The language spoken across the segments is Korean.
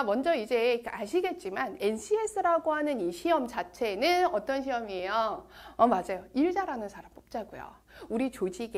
먼저 이제 아시겠지만 NCS라고 하는 이 시험 자체는 어떤 시험이에요? 맞아요. 일 잘하는 사람 뽑자고요. 우리 조직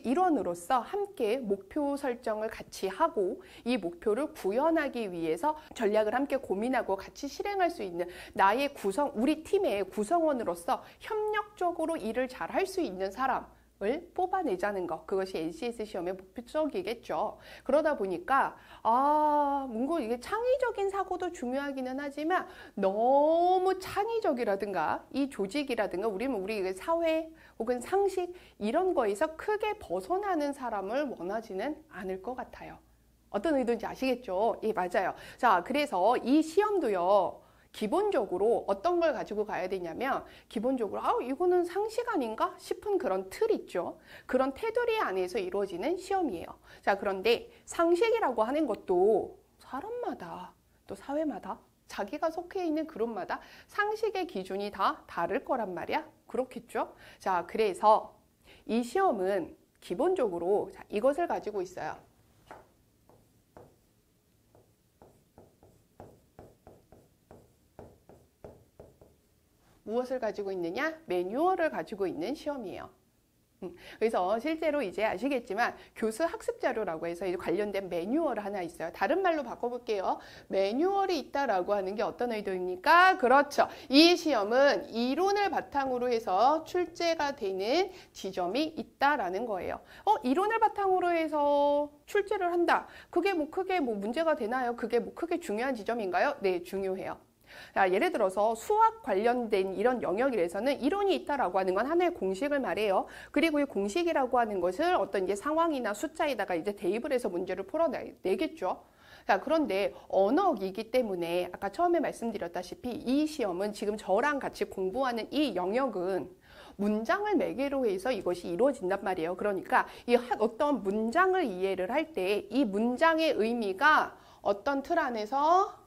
일원으로서 함께 목표 설정을 같이 하고 이 목표를 구현하기 위해서 전략을 함께 고민하고 같이 실행할 수 있는 나의 우리 팀의 구성원으로서 협력적으로 일을 잘 할 수 있는 사람 을 뽑아내자는 것, 그것이 NCS 시험의 목표적이겠죠. 그러다 보니까 뭔가 이게 창의적인 사고도 중요하기는 하지만 너무 창의적이라든가 이 조직이라든가 우리 사회 혹은 상식 이런 거에서 크게 벗어나는 사람을 원하지는 않을 것 같아요. 어떤 의도인지 아시겠죠? 예, 맞아요. 자, 그래서 이 시험도요. 기본적으로 어떤 걸 가지고 가야 되냐면 기본적으로 이거는 상식 아닌가 싶은 그런 틀 있죠. 그런 테두리 안에서 이루어지는 시험이에요. 자, 그런데 상식이라고 하는 것도 사람마다 또 사회마다 자기가 속해 있는 그룹마다 상식의 기준이 다 다를 거란 말이야. 그렇겠죠? 자, 그래서 이 시험은 기본적으로 이것을 가지고 있어요. 무엇을 가지고 있느냐? 매뉴얼을 가지고 있는 시험이에요. 그래서 실제로 이제 아시겠지만 교수 학습 자료라고 해서 이제 관련된 매뉴얼 하나 있어요. 다른 말로 바꿔볼게요. 매뉴얼이 있다라고 하는 게 어떤 의도입니까? 그렇죠. 이 시험은 이론을 바탕으로 해서 출제가 되는 지점이 있다라는 거예요. 이론을 바탕으로 해서 출제를 한다. 그게 크게 문제가 되나요? 그게 크게 중요한 지점인가요? 네, 중요해요. 자, 예를 들어서 수학 관련된 이런 영역에서는 이론이 있다라고 하는 건 하나의 공식을 말해요. 그리고 이 공식이라고 하는 것을 어떤 이제 상황이나 숫자에다가 이제 대입을 해서 문제를 풀어내겠죠. 자, 그런데 언어이기 때문에 아까 처음에 말씀드렸다시피 이 시험은 지금 저랑 같이 공부하는 이 영역은 문장을 매개로 해서 이것이 이루어진단 말이에요. 그러니까 이 어떤 문장을 이해를 할 때 이 문장의 의미가 어떤 틀 안에서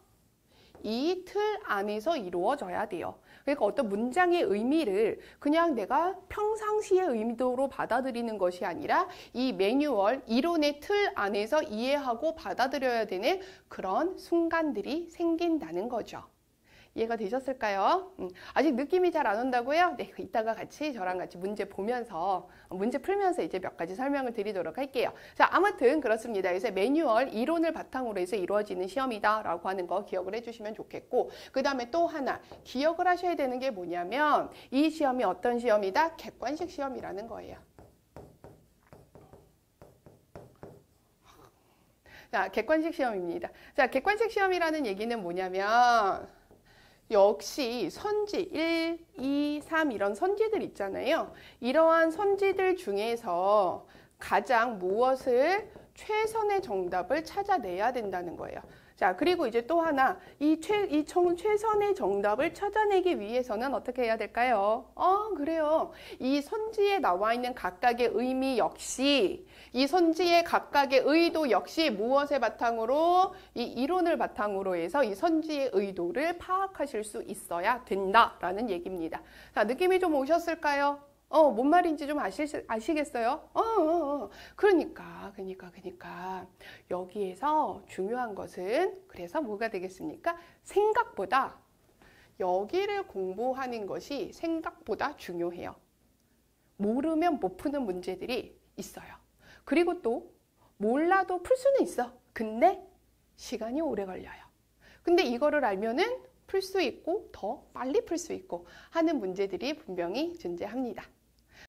이 틀 안에서 이루어져야 돼요. 그러니까 어떤 문장의 의미를 그냥 내가 평상시의 의도로 받아들이는 것이 아니라 이 매뉴얼, 이론의 틀 안에서 이해하고 받아들여야 되는 그런 순간들이 생긴다는 거죠. 이해가 되셨을까요? 아직 느낌이 잘 안 온다고요? 네, 이따가 저랑 같이 문제 풀면서 이제 몇 가지 설명을 드리도록 할게요. 자, 아무튼 그렇습니다. 그래서 매뉴얼, 이론을 바탕으로 해서 이루어지는 시험이다라고 하는 거 기억을 해주시면 좋겠고, 그 다음에 또 하나 기억을 하셔야 되는 게 뭐냐면 이 시험이 어떤 시험이다? 객관식 시험이라는 거예요. 자, 객관식 시험입니다. 자, 객관식 시험이라는 얘기는 뭐냐면 역시 선지 1, 2, 3 이런 선지들 있잖아요. 이러한 선지들 중에서 가장 무엇을 최선의 정답을 찾아내야 된다는 거예요. 자, 그리고 이제 또 하나 최선의 정답을 찾아내기 위해서는 어떻게 해야 될까요? 그래요. 이 선지에 나와 있는 각각의 의미 역시 이 선지의 각각의 의도 역시 무엇을 바탕으로 이 이론을 바탕으로 해서 이 선지의 의도를 파악하실 수 있어야 된다라는 얘기입니다. 자, 느낌이 좀 오셨을까요? 뭔 말인지 좀 아시겠어요? 그러니까 여기에서 중요한 것은 그래서 뭐가 되겠습니까? 생각보다 여기를 공부하는 것이 생각보다 중요해요. 모르면 못 푸는 문제들이 있어요. 그리고 또 몰라도 풀 수는 있어. 근데 시간이 오래 걸려요. 근데 이거를 알면은 풀 수 있고 더 빨리 풀 수 있고 하는 문제들이 분명히 존재합니다.